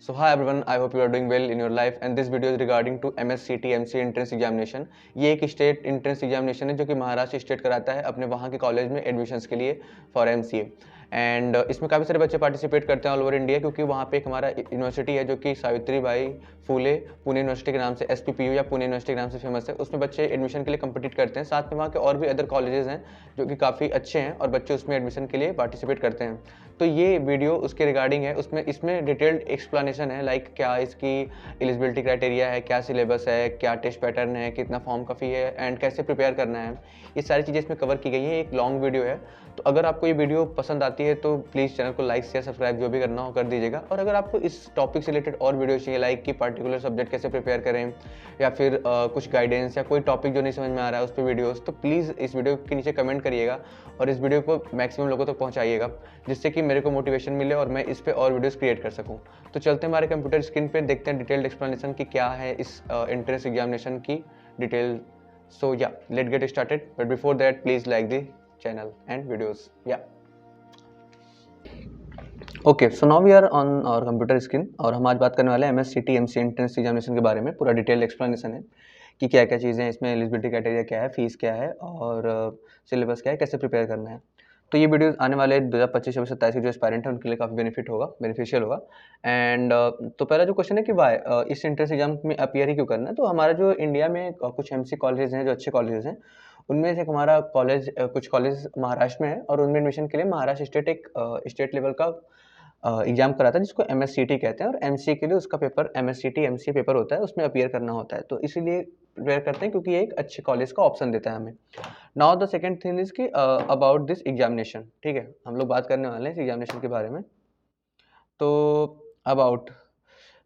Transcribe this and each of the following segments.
So hi everyone, I hope you are doing well in your life and this video is regarding to MSCT MC entrance examination। ये एक state entrance examination है जो कि Maharashtra state कराता है अपने वहाँ के कॉलेज में एडमिशन्स के लिए फॉर MCA। एंड इसमें काफ़ी सारे बच्चे पार्टिसिपेट करते हैं ऑल ओवर इंडिया, क्योंकि वहाँ पे एक हमारा यूनिवर्सिटी है जो कि सावित्रीबाई फूले पुणे यूनिवर्सिटी के नाम से SPPU या पुणे यूनिवर्सिटी के नाम से फेमस है। उसमें बच्चे एडमिशन के लिए कम्पीट करते हैं, साथ में वहाँ के और भी अदर कॉलेजेस हैं जो कि काफ़ी अच्छे हैं और बच्चे उसमें एडमिशन के लिए पार्टिसिपेट करते हैं। तो ये वीडियो उसके रिगार्डिंग है, इसमें डिटेल्ड एक्सप्लेनेशन है, लाइक क्या इसकी एलिजिबिलिटी क्राइटेरिया है, क्या सिलेबस है, क्या टेस्ट पैटर्न है, कितना फॉर्म का फी है एंड कैसे प्रिपेयर करना है। ये सारी चीज़ें इसमें कवर की गई है। एक लॉन्ग वीडियो है, तो अगर आपको ये वीडियो पसंद आती है तो प्लीज़ चैनल को लाइक शेयर सब्सक्राइब जो भी करना हो कर दीजिएगा। और अगर आपको इस टॉपिक से रिलेटेड और वीडियो चाहिए, लाइक कि पर्टिकुलर सब्जेक्ट कैसे प्रिपेयर करें या फिर कुछ गाइडेंस या कोई टॉपिक जो नहीं समझ में आ रहा है उस पर वीडियोस, तो प्लीज़ इस वीडियो के नीचे कमेंट करिएगा और इस वीडियो को मैक्सिमम लोगों तक पहुंचाइएगा, जिससे कि मेरे को मोटिवेशन मिले और मैं इस पे और वीडियोस क्रिएट कर सकूं। तो चलते हैं हमारे कंप्यूटर स्क्रीन पे, देखते हैं डिटेल्ड एक्सप्लेनेशन कि क्या है इस एंट्रेंस एग्जामिनेशन की detail. So yeah let get started, but before that please like the channel and videos. Yeah okay, so now we are on our computer screen और हम आज बात करने वाले हैं MSCT MC एंट्रेंस एग्जामिनेशन के बारे में। पूरा डिटेल एक्सप्लेनेशन है कि क्या क्या चीज़ें हैं इसमें, एलिजिबिलिटी क्राइटेरिया क्या है, फीस क्या है और सिलेबस क्या है, कैसे प्रिपेयर करना है। तो ये वीडियो आने वाले 2025-26-27 के जो एस्पायरेंट है उनके लिए काफ़ी बेनिफिशियल होगा। एंड तो पहला जो क्वेश्चन है कि वाई इस एंट्रेंस एग्जाम में अपियर ही क्यों करना है। तो हमारा जो इंडिया में कुछ MC कॉलेजेस हैं जो अच्छे कॉलेजेस हैं, उनमें से एक हमारा कॉलेज कुछ कॉलेज महाराष्ट्र में है और उनमें एडमिशन के लिए महाराष्ट्र स्टेट एक स्टेट लेवल का एग्जाम कराता है जिसको MSCT कहते हैं, और MC के लिए उसका पेपर MSCT MC पेपर होता है, उसमें अपीयर करना होता है। तो इसीलिए प्रिपेयर करते हैं क्योंकि ये एक अच्छे कॉलेज का ऑप्शन देता है हमें। Now the second thing is कि अबाउट दिस एग्जामिनेशन, ठीक है, हम लोग बात करने वाले हैं इस एग्जामिनेशन के बारे में। तो अबाउट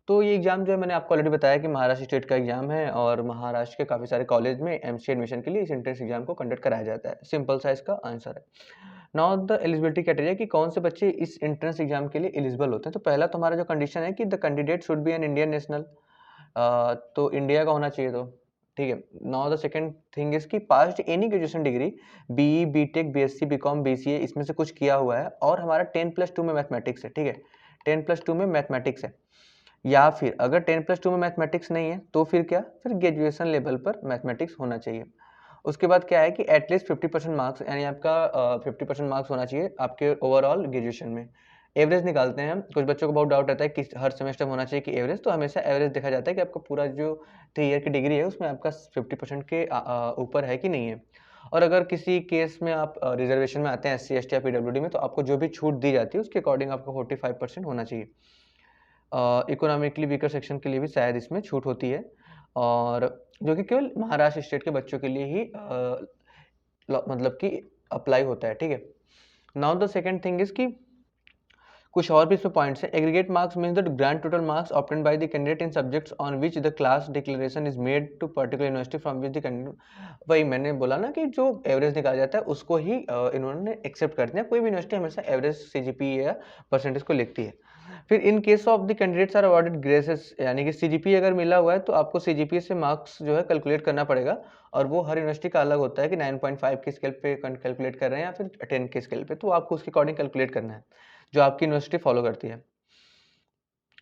तो ये एग्जाम जो है मैंने आपको ऑलरेडी बताया कि महाराष्ट्र स्टेट का एग्जाम है और महाराष्ट्र के काफ़ी सारे कॉलेज में MC एडमिशन के लिए इस एंट्रेंस एग्जाम को कंडक्ट कराया जाता है। सिंपल सा इसका आंसर है। नाउ द एलिजिबिलिटी क्राइटेरिया कि कौन से बच्चे इस एंट्रेंस एग्जाम के लिए एलिजिबल होते हैं। तो पहला तो हमारा जो कंडीशन है कि the candidate should be an Indian national, तो इंडिया का होना चाहिए, तो ठीक है। Now the second thing is कि passed any graduation degree BE BTech BSc BCom BCA इसमें से कुछ किया हुआ है और हमारा 10+2 में मैथमेटिक्स है, ठीक है, 10+2 में मैथमेटिक्स है। या फिर अगर 10+2 में मैथमेटिक्स नहीं है तो फिर क्या, फिर ग्रेजुएशन लेवल पर मैथमेटिक्स होना चाहिए। उसके बाद क्या है कि एटलीस्ट 50% मार्क्स, यानी आपका 50% मार्क्स होना चाहिए आपके ओवरऑल ग्रेजुएशन में। एवरेज निकालते हैं हम, कुछ बच्चों को बहुत डाउट रहता है कि हर सेमेस्टर होना चाहिए कि एवरेज, तो हमेशा एवरेज देखा जाता है कि आपका पूरा जो 3 ईयर की डिग्री है उसमें आपका 50% के ऊपर है कि नहीं है। और अगर किसी केस में आप रिजर्वेशन में आते हैं SC ST या PWD में, तो आपको जो भी छूट दी जाती है उसके अकॉर्डिंग आपको 45% होना चाहिए। इकोनॉमिकली वीकर सेक्शन के लिए भी शायद इसमें छूट होती है, और जो कि केवल महाराष्ट्र स्टेट के बच्चों के लिए ही मतलब कि अप्लाई होता है, ठीक है। Now the second thing is कि कुछ और भी इसमें पॉइंट्स हैं। Aggregate marks means the grand total marks obtained by the candidate in subjects on which the class declaration is made to particular university from which the candidate. वही मैंने बोला ना कि जो एवरेज निकाला जाता है उसको ही इन्होंने एक्सेप्ट करते हैं। कोई भी यूनिवर्सिटी हमेशा एवरेज CGPA या परसेंटेज को लिखती है। फिर in case of the candidates are awarded graces, यानी कि CGPA अगर मिला हुआ है तो आपको CGPA से मार्क्स जो है कैलकुलेट करना पड़ेगा, और वो हर यूनिवर्सिटी का अलग होता है कि 9.5 के स्केल पे कैलकुलेट कर रहे हैं या फिर 10 के स्केल पे, तो आपको उसके अकॉर्डिंग कैलकुलेट करना है जो आपकी यूनिवर्सिटी फॉलो करती है।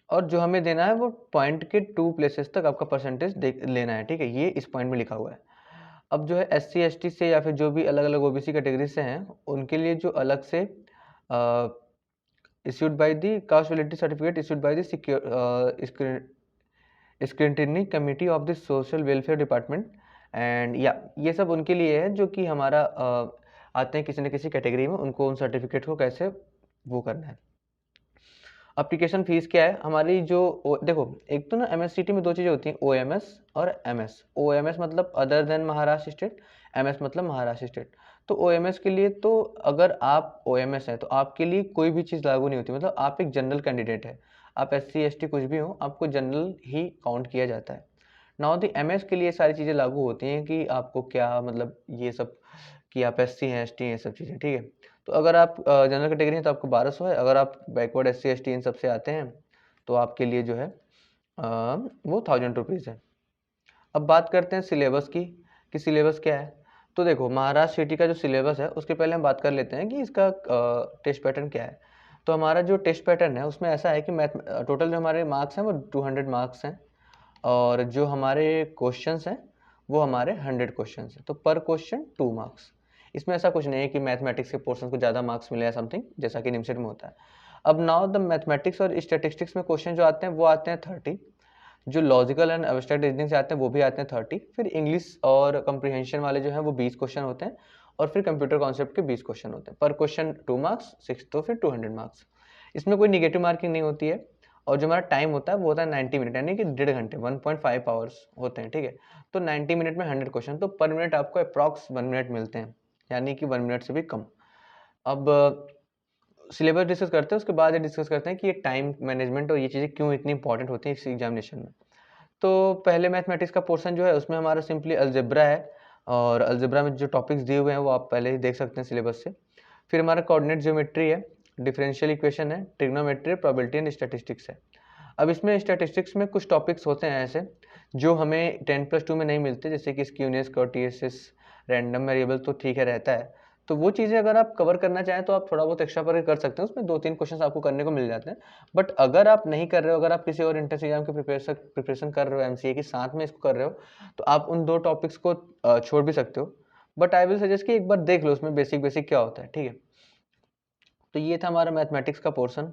और जो हमें देना है वो पॉइंट के 2 प्लेसेस तक आपका परसेंटेज लेना है, ठीक है, ये इस पॉइंट में लिखा हुआ है। अब जो है SC ST से या फिर जो भी अलग अलग OBC कैटेगरी से हैं उनके लिए जो अलग से issued by the caste validity certificate issued by the scrutiny committee of the social welfare department, and या ये सब उनके लिए है जो कि हमारा आते हैं किसी न किसी कैटेगरी में, उनको उन सर्टिफिकेट को कैसे वो करना है। एप्लीकेशन फीस क्या है हमारी, जो देखो एक तो ना MSCT में 2 चीज़ें होती हैं, OMS और MS। OMS मतलब other than Maharashtra state, MS मतलब महाराष्ट्र स्टेट। तो OMS के लिए तो अगर आप OMS है तो आपके लिए कोई भी चीज़ लागू नहीं होती, मतलब आप एक जनरल कैंडिडेट है, आप SC ST कुछ भी हो, आपको जनरल ही काउंट किया जाता है। नाउ द MS के लिए सारी चीज़ें लागू होती हैं कि आपको क्या मतलब ये सब कि आप SC हैं ST हैं, ये सब चीज़ें, ठीक है। तो अगर आप जनरल कैटेगरी हैं तो आपको 1200 है, अगर आप बैकवर्ड SC ST इन सब से आते हैं तो आपके लिए जो है वो 1000 रुपीज़ है। अब बात करते हैं सिलेबस की कि सिलेबस क्या है। तो देखो महाराष्ट्र सिटी का जो सिलेबस है उसके पहले हम बात कर लेते हैं कि इसका टेस्ट पैटर्न क्या है। तो हमारा जो टेस्ट पैटर्न है उसमें ऐसा है कि मैथ टोटल जो हमारे मार्क्स हैं वो 200 मार्क्स हैं, और जो हमारे क्वेश्चंस हैं वो हमारे 100 क्वेश्चंस हैं, तो पर क्वेश्चन 2 मार्क्स। इसमें ऐसा कुछ नहीं है कि मैथमेटिक्स के पोर्शन को ज़्यादा मार्क्स मिले या समथिंग, जैसा कि निमसेट में होता है। अब नाउ द मैथमेटिक्स और स्टैटिस्टिक्स में क्वेश्चन जो आते हैं वो आते हैं 30, जो लॉजिकल एंड एब्स्ट्रैक्ट रीजनिंग से आते हैं वो भी आते हैं 30, फिर इंग्लिश और कंप्रीहेंशन वाले जो हैं वो 20 क्वेश्चन होते हैं, और फिर कंप्यूटर कॉन्सेप्ट के 20 क्वेश्चन होते हैं। पर क्वेश्चन 2 मार्क्स, 6 तो फिर 200 मार्क्स। इसमें कोई निगेटिव मार्किंग नहीं होती है, और जो हमारा टाइम होता है वो होता है 90 मिनट, यानी कि 1.5 घंटे, 1.5 आवर्स होते हैं, ठीक है। तो 90 मिनट में 100 क्वेश्चन, तो पर मिनट आपको अप्रॉक्स 1 मिनट मिलते हैं, यानी कि 1 मिनट से भी कम। अब सिलेबस डिस्कस करते हैं, उसके बाद ये डिस्कस करते हैं कि ये टाइम मैनेजमेंट और ये चीज़ें क्यों इतनी इंपॉर्टेंट होती हैं इस एग्जामिनेशन में। तो पहले मैथमेटिक्स का पोर्शन जो है उसमें हमारा सिंपली अलजेब्रा है, और अलजेब्रा में जो टॉपिक्स दिए हुए हैं वो आप पहले ही देख सकते हैं सिलेबस से। फिर हमारा कोऑर्डिनेट ज्योमेट्री है, डिफरेंशियल इक्वेशन है, ट्रिग्नोमेट्री, प्रोबेबिलिटी एंड स्टैटिस्टिक्स है। अब इसमें स्टैटिस्टिक्स में कुछ टॉपिक्स होते हैं ऐसे जो हमें 10+2 में नहीं मिलते, जैसे कि स्क्यूनेस, कर्टियसिस, रैंडम वेरिएबल, तो ठीक है रहता है। तो वो चीज़ें अगर आप कवर करना चाहें तो आप थोड़ा बहुत एक्स्ट्रा पर कर सकते हैं, उसमें 2-3 क्वेश्चंस आपको करने को मिल जाते हैं। बट अगर आप नहीं कर रहे हो, अगर आप किसी और एंट्रेंस एग्जाम की प्रिपरेशन कर रहे हो, एमसीए के साथ में इसको कर रहे हो, तो आप उन 2 टॉपिक्स को छोड़ भी सकते हो। बट आई विल सजेस्ट कि एक बार देख लो उसमें बेसिक बेसिक क्या होता है, ठीक है। तो ये था हमारा मैथमेटिक्स का पोर्शन,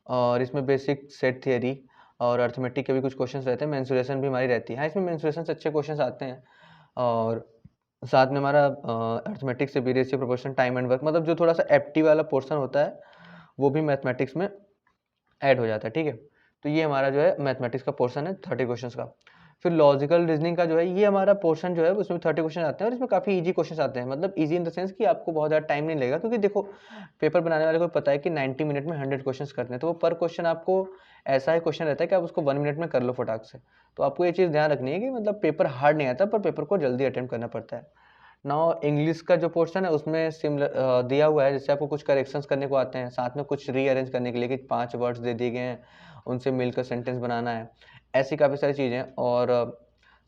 और इसमें बेसिक सेट थियरी और अर्थमेटिक के भी कुछ क्वेश्चंस रहते हैं, मेंसुरेशन भी हमारी रहती है। हाँ, इसमें मेंसुरेशन से अच्छे क्वेश्चंस आते हैं, और साथ में हमारा अर्थमेटिक्स से भी ratio, proportion, time and work, मतलब जो थोड़ा सा एप्टी वाला पोर्शन होता है वो भी मैथमेटिक्स में ऐड हो जाता है, ठीक है। तो ये हमारा जो है मैथमेटिक्स का पोर्शन है 30 क्वेश्चंस का। फिर लॉजिकल रीजनिंग का जो है ये हमारा पोर्शन जो है उसमें 30 क्वेश्चन आते हैं, और इसमें काफ़ी इजी क्वेश्चन आते हैं, मतलब इजी इन द सेंस कि आपको बहुत ज़्यादा टाइम नहीं लगेगा, क्योंकि देखो पेपर बनाने वाले को पता है कि 90 मिनट में 100 क्वेश्चन करने हैं, तो वो पर क्वेश्चन आपको ऐसा ही क्वेश्चन रहता है कि आप उसको 1 मिनट में कर लो फटाक से। तो आपको ये चीज़ ध्यान रखनी है कि मतलब पेपर हार्ड नहीं आता, पर पेपर को जल्दी अटेम्प्ट करना पड़ता है। नाउ इंग्लिश का जो पोर्शन है उसमें सिमिलर दिया हुआ है, जैसे आपको कुछ करेक्शंस करने को आते हैं, साथ में कुछ रीअरेंज करने के लिए कि 5 वर्ड्स दे दिए गए हैं, उनसे मिलकर सेंटेंस बनाना है, ऐसी काफ़ी सारी चीज़ें। और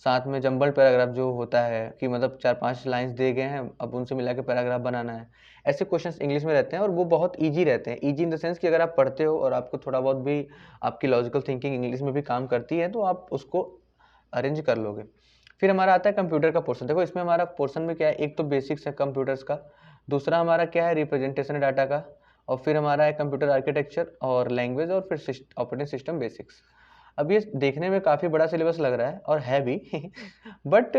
साथ में जंबल पैराग्राफ जो होता है कि मतलब 4-5 लाइन्स दिए गए हैं, अब उनसे मिला के पैराग्राफ बनाना है। ऐसे क्वेश्चंस इंग्लिश में रहते हैं, और वो बहुत ईजी रहते हैं। ईजी इन द सेंस कि अगर आप पढ़ते हो और आपको थोड़ा बहुत भी आपकी लॉजिकल थिंकिंग इंग्लिश में भी काम करती है, तो आप उसको अरेंज कर लोगे। फिर हमारा आता है कंप्यूटर का पोर्शन। देखो इसमें हमारा पोर्शन में क्या है, एक तो बेसिक्स है कंप्यूटर्स का, दूसरा हमारा क्या है रिप्रेजेंटेशन डाटा का, और फिर हमारा है कंप्यूटर आर्किटेक्चर और लैंग्वेज, और फिर ऑपरेटिंग सिस्टम बेसिक्स। अब ये देखने में काफ़ी बड़ा सिलेबस लग रहा है, और है भी बट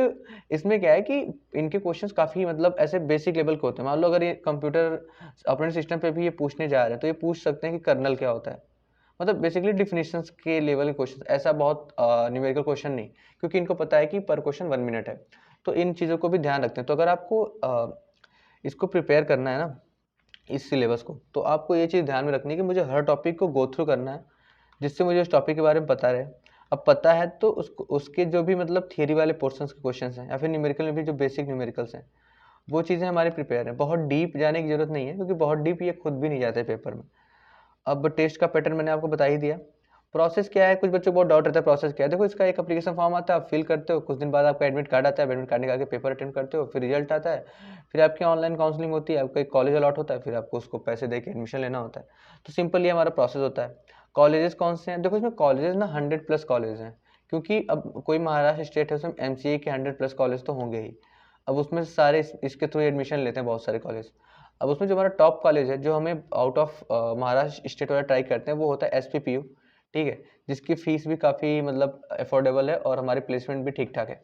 इसमें क्या है कि इनके क्वेश्चंस काफ़ी मतलब ऐसे बेसिक लेवल के होते हैं। मान लो अगर ये कंप्यूटर ऑपरेटिंग सिस्टम पे भी ये पूछने जा रहे हैं, तो ये पूछ सकते हैं कि कर्नल क्या होता है, मतलब बेसिकली डिफिनेशंस के लेवल के क्वेश्चन, ऐसा बहुत न्यूमेरिकल क्वेश्चन नहीं, क्योंकि इनको पता है कि पर क्वेश्चन 1 मिनट है। तो इन चीज़ों को भी ध्यान रखते हैं। तो अगर आपको इसको प्रिपेयर करना है ना, इस सिलेबस को, तो आपको ये चीज़ ध्यान में रखनी है कि मुझे हर टॉपिक को गो थ्रू करना है, जिससे मुझे उस टॉपिक के बारे में पता रहे। अब पता है तो उसको उसके जो भी मतलब थियरी वाले पोर्शंस के क्वेश्चंस हैं, या फिर न्यूमेरिकल में भी जो बेसिक न्यूमेरिकल्स हैं, वो चीज़ें हमारे प्रिपेयर हैं। बहुत डीप जाने की जरूरत नहीं है, क्योंकि बहुत डीप ये खुद भी नहीं जाते पेपर में। अब टेस्ट का पैटर्न मैंने आपको बता ही दिया। प्रोसेस क्या है, कुछ बच्चों को बहुत डाउट रहता है प्रोसेस क्या है। देखो इसका एक एप्लीकेशन फॉर्म आता है, आप फिल करते हो, कुछ दिन बाद आपका एडमिट कार्ड आता है, एडमिट कार्ड निकाल के पेपर अटेंड करते हो, फिर रिजल्ट आता है, फिर आपकी ऑनलाइन काउंसलिंग होती है, आपका एक कॉलेज अलॉट होता है, फिर आपको उसको पैसे दे के एडमिशन लेना होता है। तो सिंपल ये हमारा प्रोसेस होता है। कॉलेजेस कौन से हैं, देखो इसमें कॉलेजेस ना 100+ कॉलेज हैं, क्योंकि अब कोई महाराष्ट्र स्टेट है उसमें एमसीए के 100+ कॉलेज तो होंगे ही। अब उसमें सारे इसके थ्रू एडमिशन लेते हैं बहुत सारे कॉलेज। अब उसमें जो हमारा टॉप कॉलेज है, जो हमें आउट ऑफ महाराष्ट्र स्टेट वाला ट्राई करते हैं, वो होता है एसपीपीयू, ठीक है, जिसकी फीस भी काफ़ी मतलब अफोर्डेबल है, और हमारी प्लेसमेंट भी ठीक ठाक है।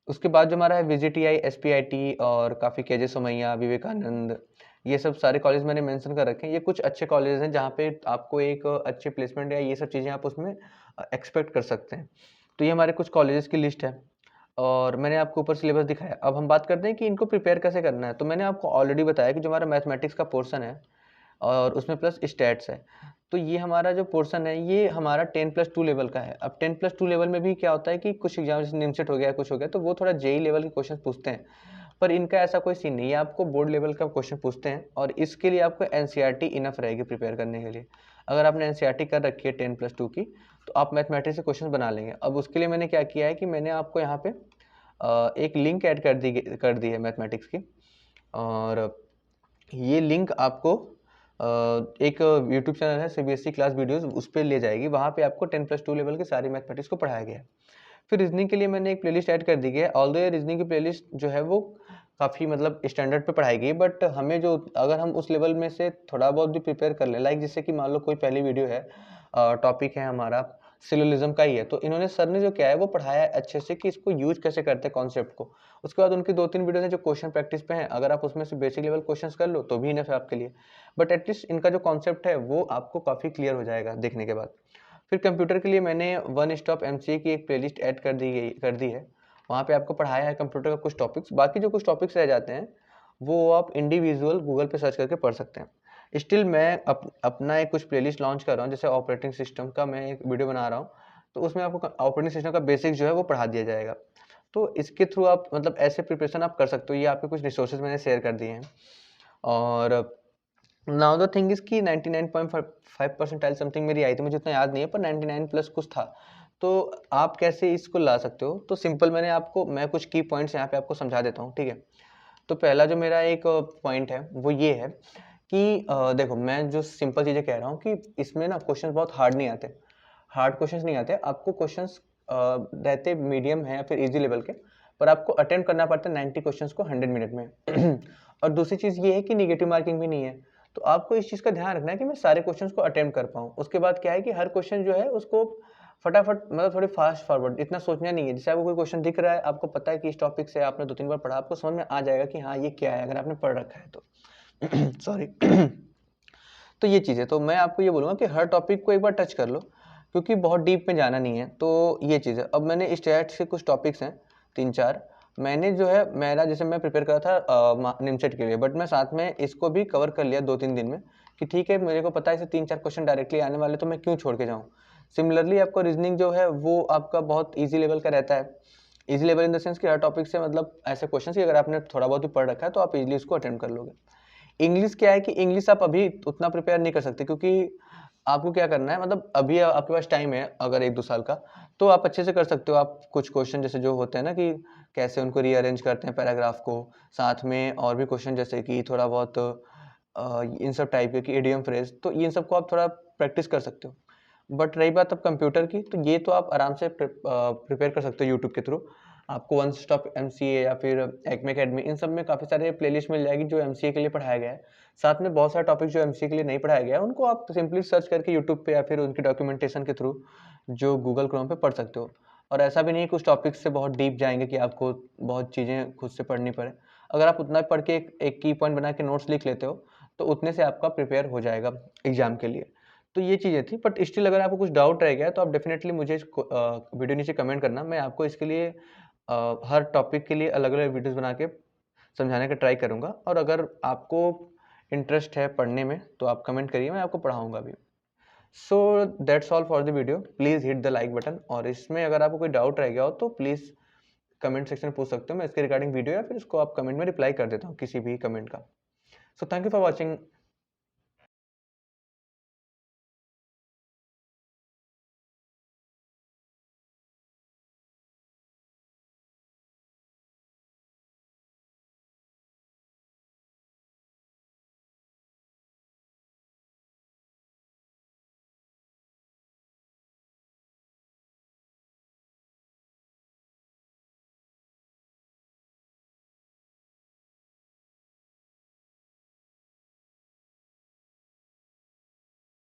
उसके बाद जो हमारा है विजिटीआई, एसपीआईटी, और काफ़ी केजे सोमैया, विवेकानंद, ये सब सारे कॉलेज मैंने मेंशन कर रखे हैं। ये कुछ अच्छे कॉलेज हैं जहाँ पे आपको एक अच्छी प्लेसमेंट या ये सब चीज़ें आप उसमें एक्सपेक्ट कर सकते हैं। तो ये हमारे कुछ कॉलेजेस की लिस्ट है, और मैंने आपको ऊपर सिलेबस दिखाया। अब हम बात करते हैं कि इनको प्रिपेयर कैसे करना है। तो मैंने आपको ऑलरेडी बताया कि जो हमारा मैथमेटिक्स का पोर्शन है, और उसमें प्लस स्टैट्स है, तो ये हमारा जो पोर्शन है ये हमारा 10+2 लेवल का है। अब 10+2 लेवल में भी क्या होता है कि कुछ एग्जाम जैसे निमसेट हो गया, कुछ हो गया, तो वो थोड़ा जेई लेवल के क्वेश्चन पूछते हैं, पर इनका ऐसा कोई सीन नहीं है, आपको बोर्ड लेवल का क्वेश्चन पूछते हैं, और इसके लिए आपको एनसीईआरटी इनफ रहेगी प्रिपेयर करने के लिए। अगर आपने एनसीईआरटी कर रखी है 10+2 की, तो आप मैथमेटिक्स से क्वेश्चन बना लेंगे। अब उसके लिए मैंने क्या किया है कि मैंने आपको यहाँ पे एक लिंक ऐड कर दी है मैथमेटिक्स की, और ये लिंक आपको एक यूट्यूब चैनल है सीबीएसई क्लास वीडियोस, उस पे ले जाएगी, वहाँ पे आपको 10+2 लेवल के सारी मैथमेटिक्स को पढ़ाया गया है। फिर रीजनिंग के लिए मैंने एक प्लेलिस्ट ऐड कर दी है, ऑल्दो ये रीजनिंग की प्लेलिस्ट जो है वो काफ़ी मतलब स्टैंडर्ड पे पढ़ाई गई, बट हमें जो अगर हम उस लेवल में से थोड़ा बहुत भी प्रिपेयर कर लें, लाइक जैसे कि मान लो कोई पहली वीडियो है, टॉपिक है हमारा सिलोजिज्म का ही है, तो इन्होंने सर ने जो क्या है वो पढ़ाया है अच्छे से कि इसको यूज कैसे करते हैं कॉन्सेप्ट को। उसके बाद उनकी 2-3 वीडियो हैं जो क्वेश्चन प्रैक्टिस पे हैं, अगर आप उसमें से बेसिक लेवल क्वेश्चंस कर लो तो भी इनफ है आपके लिए, बट एटलीस्ट इनका जो कॉन्सेप्ट है वो आपको काफ़ी क्लियर हो जाएगा देखने के बाद। फिर कंप्यूटर के लिए मैंने वन स्टॉप एमसीए की एक प्लेलिस्ट ऐड कर दी है, वहाँ पे आपको पढ़ाया है कंप्यूटर का कुछ टॉपिक्स, बाकी जो कुछ टॉपिक्स रह जाते हैं वो आप इंडिविजुअल गूगल पे सर्च करके पढ़ सकते हैं। स्टिल मैं अपना एक कुछ प्लेलिस्ट लॉन्च कर रहा हूँ, जैसे ऑपरेटिंग सिस्टम का मैं एक वीडियो बना रहा हूँ, तो उसमें आपको ऑपरेटिंग सिस्टम का बेसिक जो है वो पढ़ा दिया जाएगा। तो इसके थ्रू आप मतलब ऐसे प्रिपरेशन आप कर सकते हो, ये आपके कुछ रिसोर्सेज मैंने शेयर कर दिए हैं। और नाउ द थिंग इज कि 99.5 परसेंटाइल समथिंग मेरी आई थी, मुझे उतना याद नहीं है, पर 99 प्लस कुछ था। तो आप कैसे इसको ला सकते हो, तो सिंपल मैं कुछ की पॉइंट्स यहाँ पे आपको समझा देता हूँ, ठीक है। तो पहला जो मेरा एक पॉइंट है वो ये है कि देखो मैं जो सिंपल चीज़ें कह रहा हूँ कि इसमें ना क्वेश्चन बहुत हार्ड नहीं आते, हार्ड क्वेश्चंस नहीं आते आपको, क्वेश्चंस रहते मीडियम है या फिर इजी लेवल के, पर आपको अटेम्प्ट करना पड़ता है 90 क्वेश्चंस को 100 मिनट में। और दूसरी चीज़ ये है कि निगेटिव मार्किंग भी नहीं है, तो आपको इस चीज़ का ध्यान रखना है कि मैं सारे क्वेश्चंस को अटेम्प्ट कर पाऊँ। उसके बाद क्या है कि हर क्वेश्चन जो है उसको फटाफट मतलब थोड़ी फास्ट फॉरवर्ड इतना सोचना नहीं है, जैसे आपको कोई क्वेश्चन दिख रहा है, आपको पता है कि इस टॉपिक से आपने 2-3 बार पढ़ा, आपको समझ में आ जाएगा कि हाँ ये क्या है, अगर आपने पढ़ रखा है तो। सॉरी। तो ये चीज़ है, तो मैं आपको ये बोलूँगा कि हर टॉपिक को एक बार टच कर लो, क्योंकि बहुत डीप में जाना नहीं है, तो ये चीज़ है। अब मैंने स्टैट्स के कुछ टॉपिक्स हैं 3-4, मैंने जो है मेरा जैसे मैं प्रिपेयर करा था निमसेट के लिए, बट मैं साथ में इसको भी कवर कर लिया 2-3 दिन में कि ठीक है मेरे को पता है इसे 3-4 क्वेश्चन डायरेक्टली आने वाले, तो मैं क्यों छोड़ के जाऊँ। सिमिलरली आपका रीजनिंग जो है वो आपका बहुत ईजी लेवल का रहता है, easy level in the sense कि हर टॉपिक से मतलब ऐसे क्वेश्चन कि अगर आपने थोड़ा बहुत भी पढ़ रखा है तो आप इजीली उसको अटेम्प्ट कर लोगे। इंग्लिश क्या है कि इंग्लिश आप अभी उतना प्रिपेयर नहीं कर सकते, क्योंकि आपको क्या करना है, मतलब अभी आपके पास टाइम है अगर 1-2 साल का, तो आप अच्छे से कर सकते हो। आप कुछ क्वेश्चन जैसे जो होते हैं ना कि कैसे उनको रीअरेंज करते हैं पैराग्राफ को, साथ में और भी क्वेश्चन जैसे कि थोड़ा बहुत इन सब टाइप के कि इडियम फ्रेज, तो इन सबको आप थोड़ा प्रैक्टिस कर सकते हो। बट रही बात अब कंप्यूटर की, तो ये तो आप आराम से प्रिपेयर कर सकते हो यूट्यूब के थ्रू। आपको वन स्टॉप एमसीए या फिर एक्मे अकेडमी, इन सब में काफ़ी सारे प्लेलिस्ट मिल जाएगी जो एमसीए के लिए पढ़ाया गया है। साथ में बहुत सारे टॉपिक जो एमसीए के लिए नहीं पढ़ाया गया है उनको आप सिंपली सर्च करके यूट्यूब पे या फिर उनकी डॉक्यूमेंटेशन के थ्रू जो गूगल क्रोम पे पढ़ सकते हो। और ऐसा भी नहीं है कुछ टॉपिक्स से बहुत डीप जाएंगे कि आपको बहुत चीज़ें खुद से पढ़नी पड़े। अगर आप उतना पढ़ के एक की पॉइंट बना के नोट्स लिख लेते हो तो उतने से आपका प्रिपेयर हो जाएगा एग्जाम के लिए। तो ये चीज़ें थी, बट स्टिल अगर आपको कुछ डाउट रह गया है तो आप डेफिनेटली मुझे इसको वीडियो नीचे कमेंट करना, मैं आपको इसके लिए हर टॉपिक के लिए अलग-अलग वीडियोस बना के समझाने का ट्राई करूँगा। और अगर आपको इंटरेस्ट है पढ़ने में तो आप कमेंट करिए, मैं आपको पढ़ाऊँगा भी। So that's all for the video, please hit the like button, और इसमें अगर आपको कोई डाउट रह गया हो तो प्लीज़ कमेंट सेक्शन में पूछ सकते हो, मैं इसके रिगार्डिंग वीडियो या फिर इसको आप कमेंट में रिप्लाई कर देता हूँ किसी भी कमेंट का। So thank you for watching